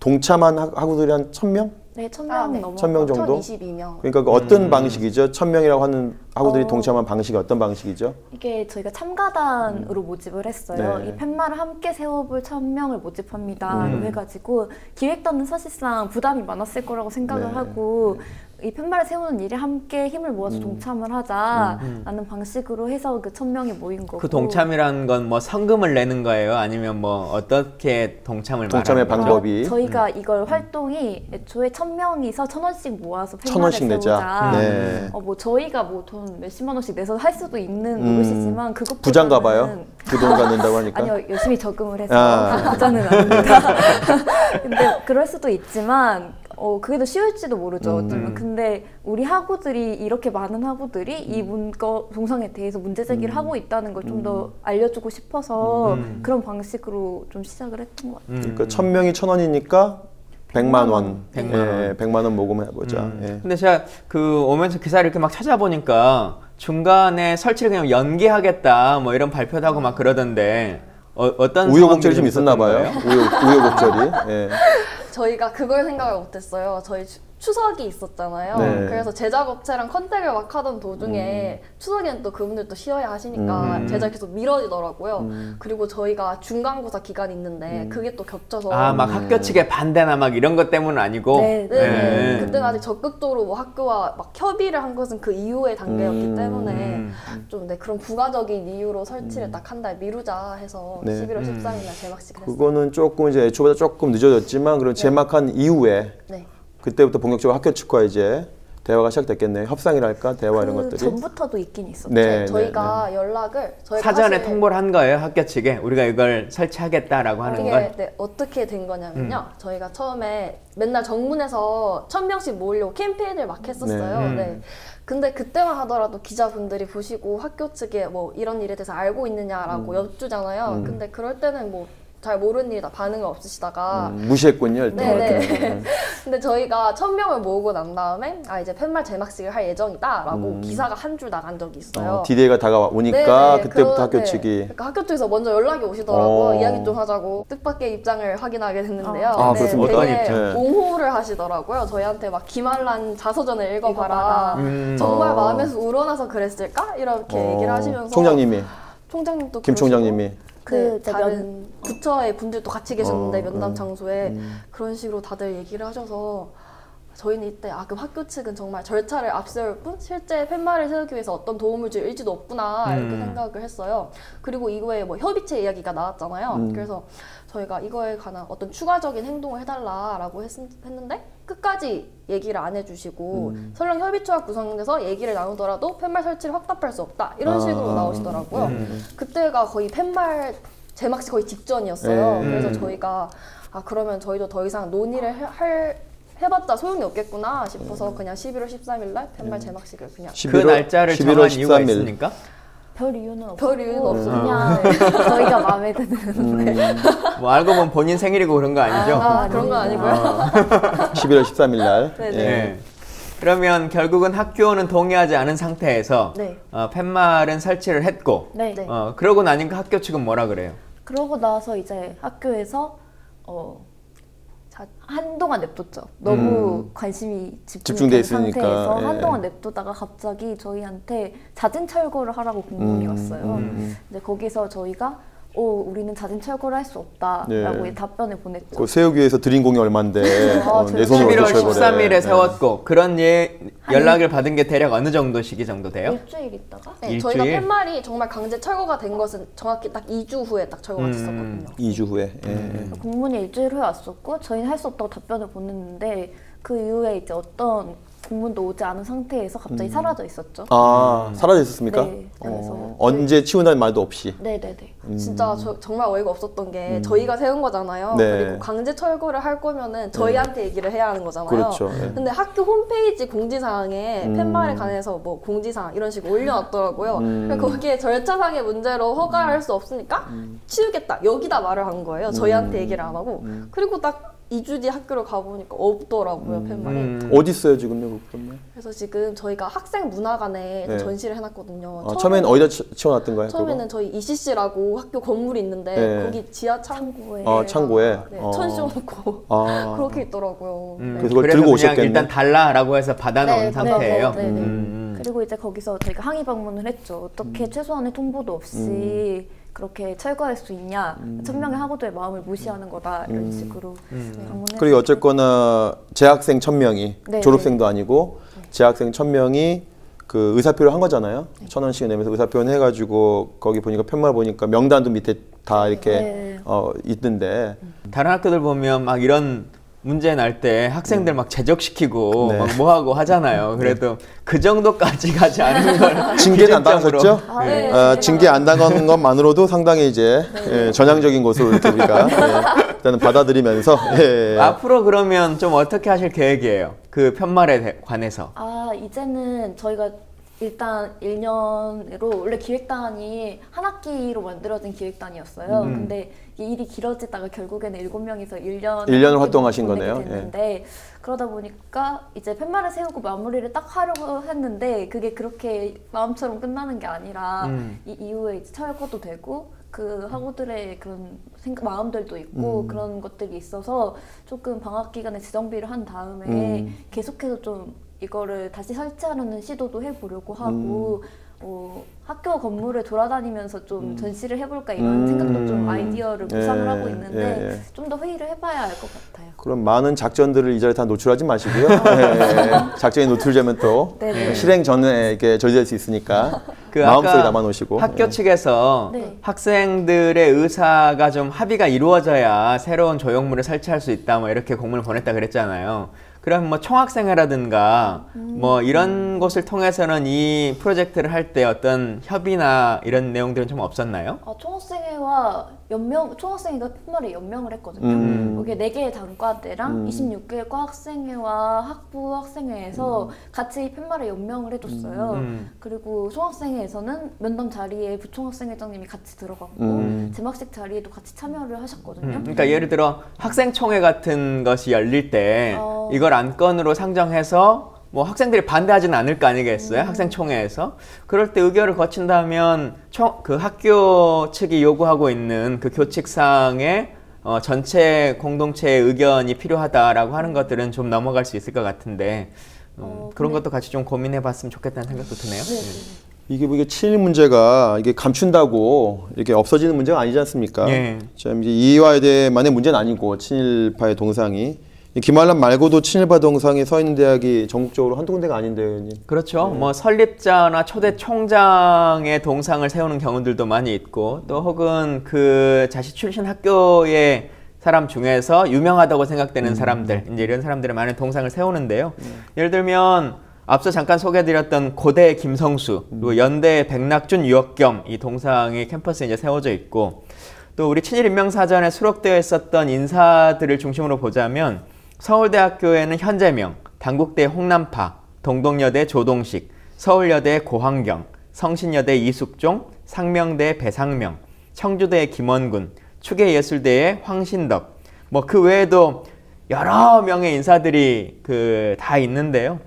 동참한 학우들이 한 1,000명? 네, 1,000명 넘어. 1,000명 정도? 1,022명. 그러니까 그 어떤 방식이죠? 1,000명이라고 하는 학우들이 동참한 방식이 어떤 방식이죠? 이게 저희가 참가단으로 모집을 했어요. 이 팻말을 함께 세워볼 1,000명을 모집합니다. 해가지고 기획단은 사실상 부담이 많았을 거라고 생각을 하고 이 팻말을 세우는 일에 함께 힘을 모아서 동참을 하자라는 방식으로 해서 그 1,000명이 모인 거고. 그 동참이라는 건 뭐 성금을 내는 거예요? 아니면 뭐 어떻게 동참의 방법이? 저희가 이걸 활동이 애초에 1,000명이서 1,000원씩 모아서 팻말을 세우자. 뭐 저희가 뭐 돈 몇십만 원씩 내서 할 수도 있는 노릇이지만 그것보다는 부자인가 봐요? 그 돈 갖는다고 하니까? 아니요, 열심히 적금을 해서 부자는 아닙니다. 근데 그럴 수도 있지만 그게 더 쉬울지도 모르죠. 어쩌면. 근데 우리 학우들이 이렇게 많은 학우들이 이 동상에 대해서 문제 제기를 하고 있다는 걸 좀 더 알려주고 싶어서 그런 방식으로 좀 시작을 했던 것 같아요. 그러니까 1,000명이 1,000원이니까 100만 원. 100만 원 모금해보자. 근데 제가 그 오면서 기사를 이렇게 막 찾아보니까 중간에 설치를 그냥 연기하겠다 뭐 이런 발표도 하고 막 그러던데 어떤 우여곡절이 좀 있었나 봐요. 우여곡절이. 저희가 그걸 생각을 못했어요. 저희 추석이 있었잖아요. 네. 그래서 제작업체랑 컨택을 막 하던 도중에 추석에는 또 그분들 또 쉬어야 하시니까 제작이 계속 미뤄지더라고요. 그리고 저희가 중간고사 기간이 있는데 그게 또 겹쳐서 아, 막 학교 측의 반대나 막 이런 것 때문은 아니고. 네, 네. 그때는 아직 적극적으로 뭐 학교와 막 협의를 한 것은 그 이후의 단계였기 때문에 좀 네, 그런 부가적인 이유로 설치를 딱 한 달 미루자 해서 네. 11월 13일 날 제막식을 했어요. 그거는 조금 이제 애초보다 조금 늦어졌지만 그런 제막한 이후에 네. 그때부터 본격적으로 학교 측과 이제 대화가 시작됐겠네요. 협상이랄까 대화 이런 그 것들이. 전부터도 있긴 있었죠. 네, 저희가 연락을 저희가 사전에 사실 통보를 한 거예요, 학교 측에. 우리가 이걸 설치하겠다라고 하는 이게 걸. 네, 어떻게 된 거냐면요. 저희가 처음에 맨날 정문에서 1000명씩 모으려고 캠페인을 막 했었어요. 네. 네. 근데 그때만 하더라도 기자분들이 보시고 학교 측에 뭐 이런 일에 대해서 알고 있느냐라고 여쭈잖아요. 근데 그럴 때는 뭐 잘 모르는 일이다 반응을 없으시다가 무시했군요. 일단. 네네. 근데 저희가 1000명을 모으고 난 다음에 아 이제 팻말 제막식을 할 예정이다라고 기사가 한 줄 나간 적이 있어요. 디데이가 다가오니까 네네. 그때부터 학교 네. 측이. 그러니까 학교 쪽에서 먼저 연락이 오시더라고요. 어. 이야기 좀 하자고. 뜻밖의 입장을 확인하게 됐는데요. 아, 그렇습니까? 어떤 되게 입장? 옹호를 하시더라고요. 저희한테 막 김한란 자서전을 읽어봐라. 정말 어. 마음에서 우러나서 그랬을까? 이렇게 얘기를 하시면서 총장님이, 총장님도 김 그러시고 총장님이. 그 이제 다른 부처의 분들도 같이 계셨는데 면담 장소에 음. 그런 식으로 다들 얘기를 하셔서 저희는 이때 아 그럼 학교 측은 정말 절차를 앞세울 뿐 실제 팻말을 세우기 위해서 어떤 도움을 줄 일지도 없구나 이렇게 생각을 했어요. 그리고 이거에 뭐 협의체 이야기가 나왔잖아요. 그래서 저희가 이거에 관한 어떤 추가적인 행동을 해달라라고 했는데 끝까지 얘기를 안 해주시고 설령 협의체가 구성돼서 얘기를 나누더라도 팻말 설치를 확답할 수 없다 이런 식으로 나오시더라고요. 그때가 거의 팻말 제막식 거의 직전이었어요. 그래서 저희가 아 그러면 저희도 더 이상 논의를 해봤자 소용이 없겠구나 싶어서 그냥 11월 13일 날 팻말 제막식을 그냥 그 날짜를 정한 이유가 있습니까? 별 이유는 없었고 별 이유는 없어요. 그냥 저희가 마음에 드는 뭐 알고 보면 본인 생일이고 그런 거 아니죠? 아 그런 건 아니고요. 11월 13일 날. 네네. 예. 네. 그러면 결국은 학교는 동의하지 않은 상태에서 네. 팻말은 설치를 했고 네. 네. 그러고 나니까 학교 측은 뭐라 그래요? 그러고 나서 이제 학교에서 한동안 냅뒀죠. 너무 관심이 집중돼 집중된 있으니까, 상태에서 예. 한동안 냅두다가 갑자기 저희한테 자진 철거를 하라고 공문이 왔어요. 근데 거기서 저희가 우리는 자진 철거를 할 수 없다라고 예. 답변을 보냈죠. 그 세우기 위해서 드린 공이 얼만데 내 손으로 11월 어떻게 철거를 해. 13일에 세웠고 그런 연락을 받은 게 대략 어느 정도 시기 정도 돼요? 일주일 있다가 네, 일주일? 저희가 팻말이 정말 강제 철거가 된 것은 정확히 딱 2주 후에 딱 철거가 됐었거든요. 2주 후에. 예. 공문이 일주일 후에 왔었고 저희는 할 수 없다고 답변을 보냈는데 그 이후에 이제 어떤 공문도 오지 않은 상태에서 갑자기 사라져 있었죠. 아, 사라져 있었습니까? 네, 그래서 언제 치운다는 말도 없이. 네네네. 진짜 정말 어이가 없었던 게 저희가 세운 거잖아요. 네. 그리고 강제 철거를 할 거면은 저희한테 얘기를 해야 하는 거잖아요. 그렇죠. 예. 근데 학교 홈페이지 공지사항에 팻말에 관해서 뭐 공지사항 이런 식으로 올려놨더라고요. 그래서 거기에 절차상의 문제로 허가할 수 없으니까 치우겠다. 여기다 말을 한 거예요. 저희한테 얘기를 안 하고. 그리고 딱 2주 뒤 학교를 가보니까 없더라고요, 팻말이. 어디 있어요 지금요? 그러면? 그래서 지금 저희가 학생 문화관에 네. 전시를 해놨거든요. 처음엔 어디다 치워놨던 거예요? 처음에는 저희 ECC라고 학교 건물이 있는데 네. 거기 지하 창고에 창고에? 네, 천 씌워놓고 아. 그렇게 있더라고요. 그래서 그걸 들고 그냥 오셨겠네. 일단 달라라고 해서 받아놓은 네, 상태예요. 네, 네. 그리고 이제 거기서 저희가 항의 방문을 했죠. 어떻게 최소한의 통보도 없이 그렇게 철거할 수 있냐. 1000명의 학우들의 마음을 무시하는 거다. 이런 식으로 방문을 그리고 어쨌거나 재학생 1000명이 네, 졸업생도 아니고 재학생 1000명이 그 의사표를 한 거잖아요. 1000원씩 내면서 의사표는 해가지고 거기 보니까 팻말 보니까 명단도 밑에 다 이렇게 네. 있던데 다른 학교들 보면 막 이런 문제 날 때 학생들 막 제적시키고 네. 막 뭐하고 하잖아요. 그래도 그 정도까지 가지 않은 걸 징계는 안 기준점으로. 당하셨죠? 네. 징계 안 당하는 것만으로도 상당히 이제 전향적인 것으로 이렇게 우리가 일단은 받아들이면서 앞으로 그러면 좀 어떻게 하실 계획이에요? 그 팻말에 관해서. 이제는 저희가 일단 1년으로 원래 기획단이 한 학기로 만들어진 기획단이었어요. 근데 이 일이 길어지다가 결국에는 7명이서 1년을 활동하신 거네요. 됐는데 그러다 보니까 이제 팻말을 세우고 마무리를 딱 하려고 했는데 그게 그렇게 마음처럼 끝나는 게 아니라 이 이후에 이제 차여과도 되고 그 학우들의 그런 마음들도 있고 그런 것들이 있어서 조금 방학 기간에 재정비를 한 다음에 계속해서 좀 이거를 다시 설치하려는 시도도 해보려고 하고 학교 건물을 돌아다니면서 좀 전시를 해볼까 이런 생각도 좀 아이디어를 구상을 하고 있는데 좀 더 회의를 해봐야 알 것 같아요. 그럼 많은 작전들을 이 자리에 다 노출하지 마시고요. 작전이 노출되면 또 실행 전에 이렇게 저지될 수 있으니까 그 마음속에 담아놓으시고. 학교 측에서 학생들의 의사가 좀 합의가 이루어져야 새로운 조형물을 설치할 수 있다 뭐 이렇게 공문을 보냈다 그랬잖아요. 그럼 뭐 총학생회라든가 뭐 이런 곳을 통해서는 이 프로젝트를 할 때 어떤 협의나 이런 내용들은 좀 없었나요? 총학생회와 총학생회가 팻말에 연명을 했거든요. 여기 4개의 단과대랑 26개의 과학생회와 학부 학생회에서 같이 팻말에 연명을 해줬어요. 그리고 총학생회에서는 면담 자리에 부총학생회장님이 같이 들어갔고 제막식 자리에도 같이 참여를 하셨거든요. 그러니까 예를 들어 학생총회 같은 것이 열릴 때 이걸 안건으로 상정해서 뭐 학생들이 반대하지는 않을 거 아니겠어요? 학생총회에서. 그럴 때 의결을 거친다면 그 학교 측이 요구하고 있는 그 교칙상의 전체 공동체의 의견이 필요하다라고 하는 것들은 좀 넘어갈 수 있을 것 같은데 그런 것도 같이 좀 고민해 봤으면 좋겠다는 생각도 드네요. 이게 뭐 이게 친일 문제가 이게 감춘다고 이렇게 없어지는 문제가 아니지 않습니까? 참 이제 이화여대만의 문제는 아니고 친일파의 동상이 김한란 말고도 친일파 동상이 서 있는 대학이 전국적으로 한두 군데가 아닌데요, 의원님. 그렇죠. 뭐 설립자나 초대 총장의 동상을 세우는 경우들도 많이 있고 또 혹은 그 자식 출신 학교의 사람 중에서 유명하다고 생각되는 사람들, 이제 이런 사람들의 많은 동상을 세우는데요. 예를 들면 앞서 잠깐 소개해드렸던 고대 김성수, 그리고 연대 백낙준 유학겸 이 동상이 캠퍼스에 이제 세워져 있고 또 우리 친일인명사전에 수록되어 있었던 인사들을 중심으로 보자면 서울대학교에는 현재명, 단국대 홍남파, 동덕여대 조동식, 서울여대 고환경, 성신여대 이숙종, 상명대 배상명, 청주대 김원군, 추계예술대의 황신덕, 뭐 그 외에도 여러 명의 인사들이 다 있는데요.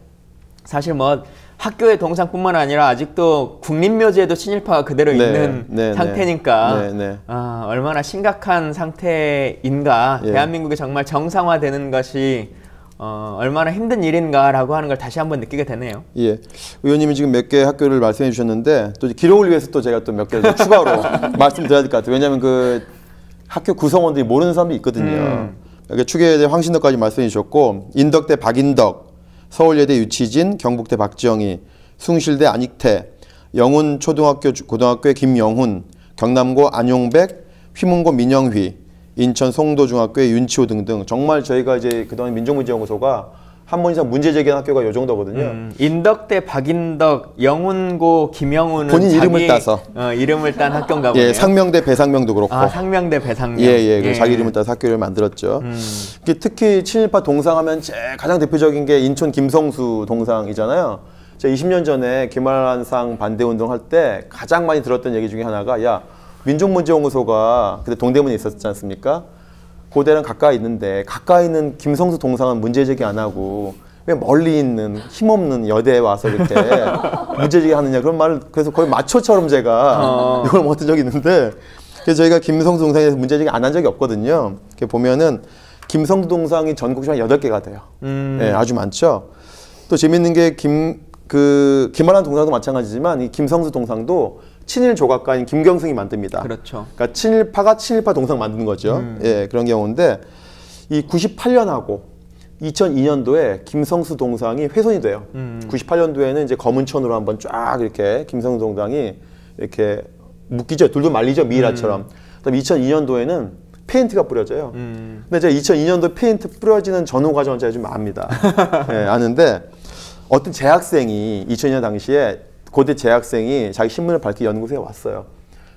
사실 뭐 학교의 동상뿐만 아니라 아직도 국립묘지에도 친일파가 그대로 있는 상태니까 얼마나 심각한 상태인가 대한민국이 정말 정상화되는 것이 얼마나 힘든 일인가라고 하는 걸 다시 한번 느끼게 되네요. 예, 의원님이 지금 몇 개 학교를 말씀해 주셨는데 또 기록을 위해서 또 제가 또 몇 개 추가로 말씀드려야 될 것 같아요. 왜냐하면 그 학교 구성원들이 모르는 사람도 있거든요. 여기 추계대 황신덕까지 말씀해 주셨고 인덕대 박인덕, 서울예대 유치진, 경북대 박지영이, 숭실대 안익태, 영훈초등학교 고등학교의 김영훈, 경남고 안용백, 휘문고 민영휘, 인천 송도중학교의 윤치호 등등 정말 저희가 이제 그동안 민족문제연구소가 한 번 이상 문제 제기한 학교가 이 정도거든요. 인덕대 박인덕, 영훈고 김영훈은 본인 이름을 따서 이름을 딴 학교인가 보네요. 예, 상명대 배상명도 그렇고. 아, 상명대 배상명. 예. 자기 이름을 따서 학교를 만들었죠. 특히 친일파 동상하면 가장 대표적인 게 인천 김성수 동상이잖아요. 제가 20년 전에 김한란상 반대운동 할 때 가장 많이 들었던 얘기 중에 하나가 야, 민족문제연구소가 그때 동대문에 있었지 않습니까? 고대랑 가까이 있는데 가까이 있는 김성수 동상은 문제제기 안 하고 왜 멀리 있는 힘없는 여대에 와서 이렇게 문제제기 하느냐 그런 말을 그래서 거의 마초처럼 제가 이걸 못한 적이 있는데 그래서 저희가 김성수 동상에서 문제제기 안 한 적이 없거든요. 이렇게 보면은 김성수 동상이 전국적으로 한 8개가 돼요. 네, 아주 많죠. 또 재밌는 게 김한란 동상도 마찬가지지만 이 김성수 동상도 친일 조각가인 김경승이 만듭니다. 그렇죠. 그러니까 친일파가 친일파 동상 만드는 거죠. 예, 그런 경우인데 이 98년하고 2002년도에 김성수 동상이 훼손이 돼요. 98년도에는 이제 검은천으로 한번 쫙 이렇게 김성수 동상이 이렇게 묶이죠. 둘둘 말리죠. 미이라처럼. 그다음에 2002년도에는 페인트가 뿌려져요. 근데 제가 2002년도 페인트 뿌려지는 전후 과정을 제가 좀 압니다. 예, 아는데 어떤 재학생이 2002년 당시에 고대 재학생이 자기 신문을 밝히 연구소에 왔어요.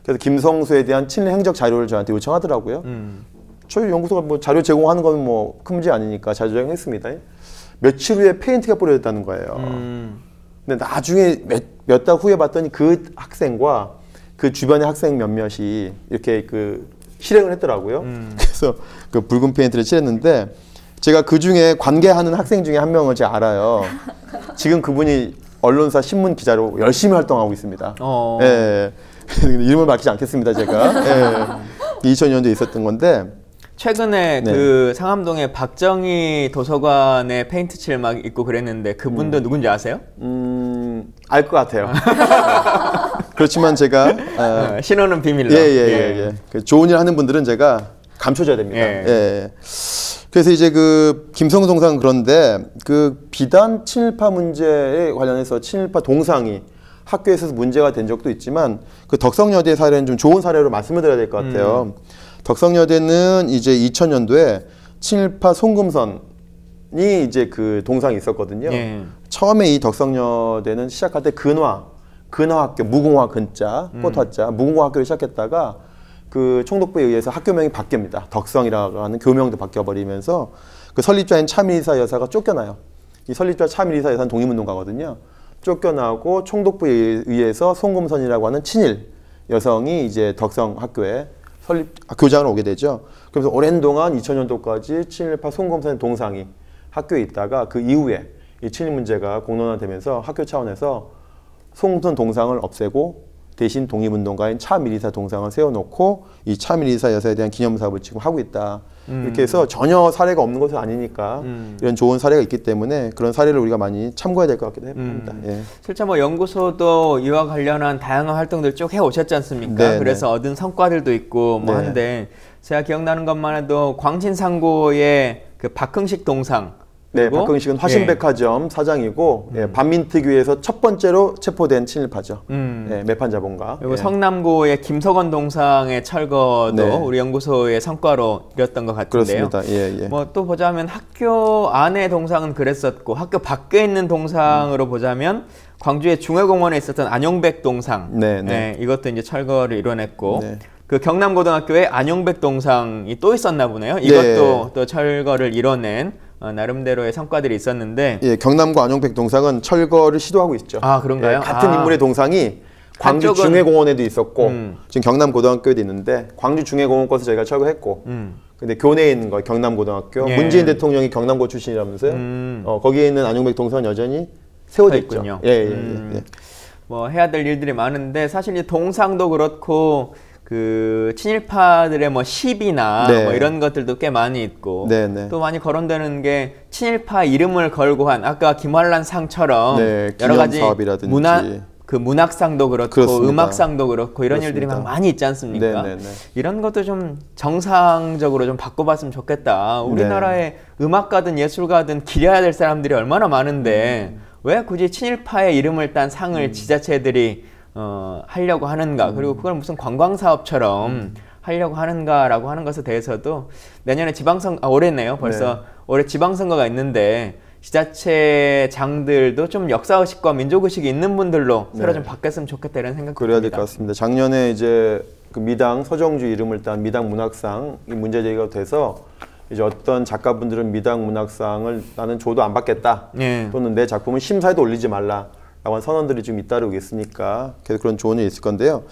그래서 김성수에 대한 친일 행적 자료를 저한테 요청하더라고요. 저희 연구소가 뭐 자료 제공하는 건 뭐 큰 문제 아니니까 자료 제공했습니다. 며칠 후에 페인트가 뿌려졌다는 거예요. 근데 나중에 몇 달 후에 봤더니 그 학생과 그 주변의 학생 몇몇이 이렇게 그 실행을 했더라고요. 그래서 그 붉은 페인트를 칠했는데 제가 그 중에 관계하는 학생 중에 한 명을 제가 알아요. 지금 그분이 언론사 신문 기자로 열심히 활동하고 있습니다. 예. 이름을 밝히지 않겠습니다, 제가. 예. 2000년도에 있었던 건데 최근에 네. 그 상암동에 박정희 도서관에 페인트 칠 막 있고 그랬는데 그분도 누군지 아세요? 알 것 같아요. 그렇지만 제가 신호는 비밀로. 예. 그 좋은 일 하는 분들은 제가 감춰줘야 됩니다. 예. 그래서 이제 그 김성수 동상은 그런데 그 비단 친일파 문제에 관련해서 친일파 동상이 학교에서 문제가 된 적도 있지만 그 덕성여대 사례는 좀 좋은 사례로 말씀을 드려야 될 것 같아요. 덕성여대는 이제 2000년도에 친일파 송금선이 이제 그 동상이 있었거든요. 처음에 이 덕성여대는 시작할 때 근화학교, 무궁화 근자, 꽃화자, 무궁화학교를 시작했다가 그 총독부에 의해서 학교명이 바뀝니다. 덕성이라고 하는 교명도 바뀌어버리면서 그 설립자인 차밀이사 여사가 쫓겨나요. 이 설립자 차밀이사 여사는 독립운동가거든요. 쫓겨나고 총독부에 의해서 송금선이라고 하는 친일 여성이 이제 덕성학교에 교장을 오게 되죠. 그래서 오랜 동안 2000년도까지 친일파 송금선 동상이 학교에 있다가 그 이후에 이 친일 문제가 공론화되면서 학교 차원에서 송금선 동상을 없애고 대신 독립운동가인 차밀이사 동상을 세워놓고 이 차밀이사 여사에 대한 기념사업을 지금 하고 있다. 이렇게 해서 전혀 사례가 없는 것은 아니니까 이런 좋은 사례가 있기 때문에 그런 사례를 우리가 많이 참고해야 될 것 같기도 합니다. 예. 실제 뭐 연구소도 이와 관련한 다양한 활동들 쭉 해오셨지 않습니까? 네네. 그래서 얻은 성과들도 있고 뭐 네. 한데 제가 기억나는 것만 해도 광진상고의 그 박흥식 동상 네, 그리고 박흥식은 화신백화점 사장이고 예, 반민특위에서 첫 번째로 체포된 친일파죠. 예, 매판자본가. 그리고 예. 성남고의 김석원 동상의 철거도 네. 우리 연구소의 성과로 이뤘던 것 같은데요. 그렇습니다. 예. 뭐 또 보자면 학교 안의 동상은 그랬었고 학교 밖에 있는 동상으로 보자면 광주의 중회공원에 있었던 안용백 동상, 네. 이것도 이제 철거를 이뤄냈고 네. 그 경남고등학교에 안용백 동상이 또 있었나 보네요. 이것도 또 철거를 이뤄낸 나름대로의 성과들이 있었는데, 예, 경남고 안용백 동상은 철거를 시도하고 있죠. 아 그런가요? 예, 같은 인물의 동상이 광주 한쪽은- 중회공원에도 있었고 지금 경남고등학교에도 있는데 광주 중회공원 것을 저희가 철거했고 근데 교내에 있는 거 경남고등학교 예. 문재인 대통령이 경남고 출신이라면서요. 거기에 있는 안용백 동상은 여전히 세워져 있죠. 있군요. 예. 뭐 해야 될 일들이 많은데 사실 이 동상도 그렇고 그 친일파들의 뭐 시비나 네. 뭐 이런 것들도 꽤 많이 있고 네. 또 많이 거론되는 게 친일파 이름을 걸고 한 아까 김환란 상처럼 네, 여러 가지 기념사업이라든지. 문학상도 그렇고 그렇습니다. 음악상도 그렇고 이런 그렇습니다. 일들이 막 많이 있지 않습니까? 네. 이런 것도 좀 정상적으로 좀 바꿔봤으면 좋겠다. 우리나라에 음악가든 예술가든 기려야 될 사람들이 얼마나 많은데 왜 굳이 친일파의 이름을 딴 상을 지자체들이 하려고 하는가? 그리고 그걸 무슨 관광 사업처럼 하려고 하는가라고 하는 것에 대해서도 내년에 올해네요. 벌써 네. 올해 지방선거가 있는데 지자체장들도 좀 역사의식과 민족의식이 있는 분들로 새로 좀 바뀌었으면 좋겠다 이런 생각이 그래야 될 듭니다. 것 같습니다. 작년에 이제 그 미당 서정주 이름을 딴 미당 문학상이 문제 제기가 돼서 이제 어떤 작가분들은 미당 문학상을 나는 줘도 안 받겠다. 예. 또는 내 작품은 심사에도 올리지 말라라고 한 선언들이 좀 잇따르고 있으니까 계속 그런 조언이 있을 건데요.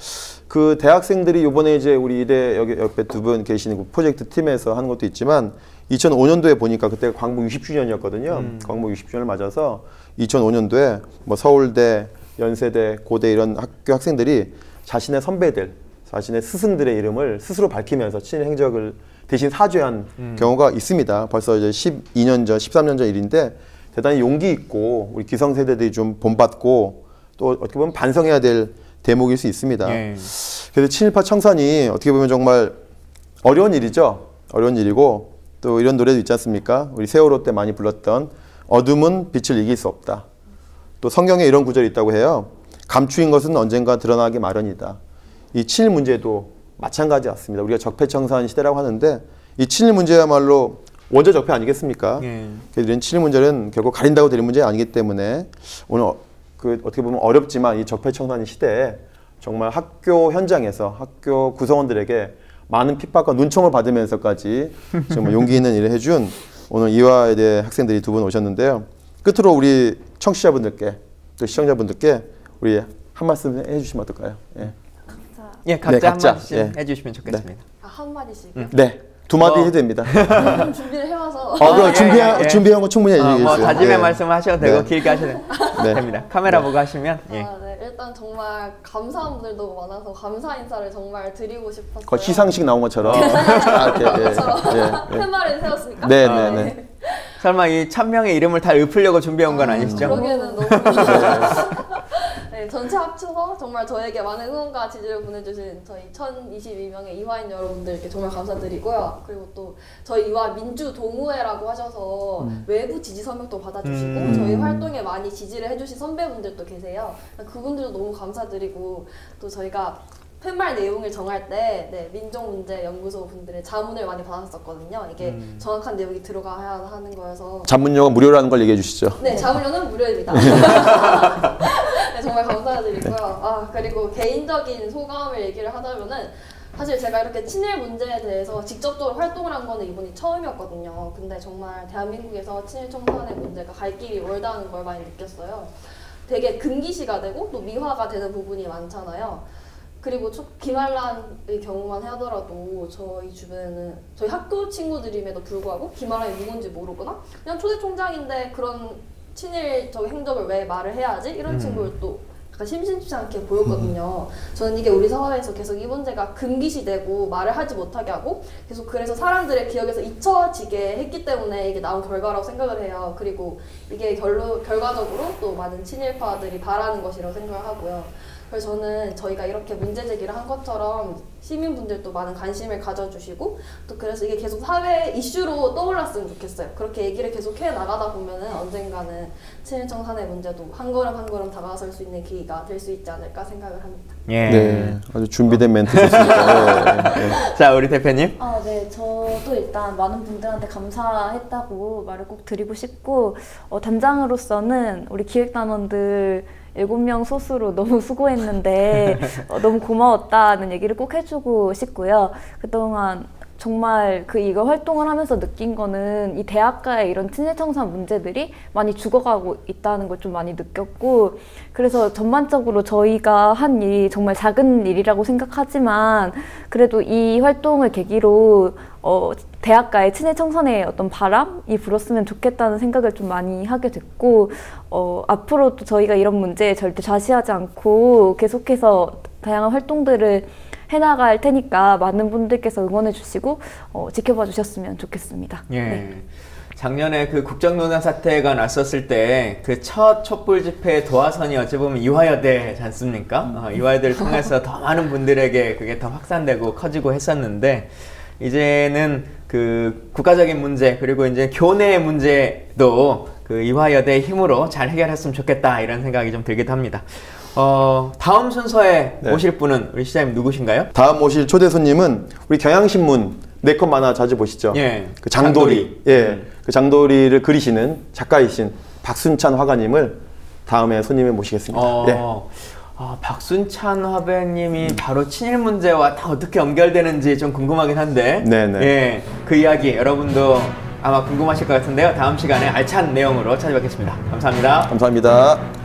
그 대학생들이 이번에 이제 우리 이대 여기 옆에 두 분 계시는 그 프로젝트 팀에서 하는 것도 있지만 2005년도에 보니까 그때 광복 60주년이었거든요. 광복 60주년을 맞아서 2005년도에 뭐 서울대, 연세대, 고대 이런 학교 학생들이 자신의 선배들, 자신의 스승들의 이름을 스스로 밝히면서 친일 행적을 대신 사죄한 경우가 있습니다. 벌써 이제 12년 전, 13년 전 일인데 대단히 용기 있고 우리 기성세대들이 좀 본받고 또 어떻게 보면 반성해야 될 대목일 수 있습니다. 예. 그래서 친일파 청산이 어떻게 보면 정말 어려운 일이죠. 어려운 일이고 또 이런 노래도 있지 않습니까? 우리 세월호 때 많이 불렀던 어둠은 빛을 이길 수 없다. 또 성경에 이런 구절이 있다고 해요. 감추인 것은 언젠가 드러나기 마련이다. 이 친일 문제도 마찬가지 같습니다. 우리가 적폐청산 시대라고 하는데 이 친일 문제야말로 원조 적폐 아니겠습니까? 예. 그래서 이런 친일 문제는 결국 가린다고 될 문제가 아니기 때문에 오늘 그 어떻게 보면 어렵지만 이 적폐청산 시대에 정말 학교 현장에서 학교 구성원들에게 많은 핍박과 눈총을 받으면서까지 정말 용기 있는 일을 해준 오늘 이화여대 학생들이 두 분 오셨는데요. 끝으로 우리 청취자분들께 또 시청자분들께 우리 한 말씀 해주시면 어떨까요? 예. 예, 각자 네, 각자. 한 마디씩 예. 해주시면 좋겠습니다. 한 마디씩요? 네, 두 마디 해도 됩니다. 좀 준비를 해와서. 그럼 예. 준비한 거 충분히 해주겠어요. 뭐 다짐의 예. 말씀을 하셔도 되고 네. 길게 하셔도 네. 됩니다. 카메라 보고 하시면 예. 네. 일단 정말 감사한 분들도 많아서 감사 인사를 정말 드리고 싶었어요. 거의 시상식 나온 것처럼 이렇게 팻말을 세웠으니까. 네. 설마 이 1000명의 이름을 다 읊으려고 준비한 건 아니시죠? 그러기에는 너무 네, 전체 합쳐서 정말 저에게 많은 응원과 지지를 보내주신 저희 1022명의 이화인 여러분들께 정말 감사드리고요. 그리고 또 저희 이화 민주 동호회라고 하셔서 외부 지지 서명도 받아주시고 저희 활동에 많이 지지를 해주신 선배분들도 계세요. 그분들도 너무 감사드리고 또 저희가 팻말 내용을 정할 때 민족문제연구소 분들의 자문을 많이 받았었거든요. 이게 정확한 내용이 들어가야 하는 거여서 자문료가 무료라는 걸 얘기해 주시죠. 네, 자문료는 무료입니다. 네, 정말 감사드리고요. 그리고 개인적인 소감을 얘기를 하자면은 사실 제가 이렇게 친일 문제에 대해서 직접적으로 활동을 한 거는 이번이 처음이었거든요. 근데 정말 대한민국에서 친일 청산의 문제가 갈 길이 멀다는 걸 많이 느꼈어요. 되게 금기시가 되고 또 미화가 되는 부분이 많잖아요. 그리고 김한란의 경우만 하더라도 저희 주변에는 저희 학교 친구들임에도 불구하고 김한란이 누군지 모르거나 그냥 초대 총장인데 그런 친일적 행적을 왜 말을 해야지? 이런 친구들도 약간 심심치 않게 보였거든요. 저는 이게 우리 사회에서 계속 이 문제가 금기시되고 말을 하지 못하게 하고 계속 그래서 사람들의 기억에서 잊혀지게 했기 때문에 이게 나온 결과라고 생각을 해요. 그리고 이게 결과적으로 또 많은 친일파들이 바라는 것이라고 생각을 하고요. 그래서 저는 저희가 이렇게 문제 제기를 한 것처럼 시민분들도 많은 관심을 가져주시고 또 그래서 이게 계속 사회 이슈로 떠올랐으면 좋겠어요. 그렇게 얘기를 계속 해 나가다 보면은 언젠가는 친일 청산의 문제도 한 걸음 한 걸음 다가설 수 있는 계기가 될 수 있지 않을까 생각을 합니다. 예. 네, 아주 준비된 멘트 좋습니다. 자, 우리 대표님. 네, 저도 일단 많은 분들한테 감사했다고 말을 꼭 드리고 싶고 단장으로서는 우리 기획단원들 7명 소수로 너무 수고했는데 너무 고마웠다는 얘기를 꼭 해주고 싶고요. 그동안 정말 이거 활동을 하면서 느낀 거는 이 대학가의 이런 친일청산 문제들이 많이 죽어가고 있다는 걸 좀 많이 느꼈고 그래서 전반적으로 저희가 한 일이 정말 작은 일이라고 생각하지만 그래도 이 활동을 계기로 대학가의 친일청산의 어떤 바람이 불었으면 좋겠다는 생각을 좀 많이 하게 됐고 앞으로도 저희가 이런 문제에 절대 좌시하지 않고 계속해서 다양한 활동들을 해나갈 테니까 많은 분들께서 응원해 주시고 지켜봐 주셨으면 좋겠습니다. 예. 네. 작년에 그 국정농단 사태가 났었을 때 그 첫 촛불 집회 도화선이 어찌 보면 이화여대지 않습니까? 이화여대를 통해서 더 많은 분들에게 그게 더 확산되고 커지고 했었는데 이제는 그 국가적인 문제 그리고 이제 교내의 문제도 그 이화여대의 힘으로 잘 해결했으면 좋겠다 이런 생각이 좀 들기도 합니다. 다음 순서에 모실 분은 우리 시장님 누구신가요? 다음 모실 초대 손님은 우리 경향신문 네컷 만화 자주 보시죠? 예. 그 장도리. 예. 그 장도리를 그리시는 작가이신 박순찬 화가님을 다음에 손님에 모시겠습니다. 예. 박순찬 화배님이 바로 친일 문제와 다 어떻게 연결되는지 좀 궁금하긴 한데 네네. 예, 그 이야기 여러분도 아마 궁금하실 것 같은데요. 다음 시간에 알찬 내용으로 찾아뵙겠습니다. 감사합니다. 감사합니다.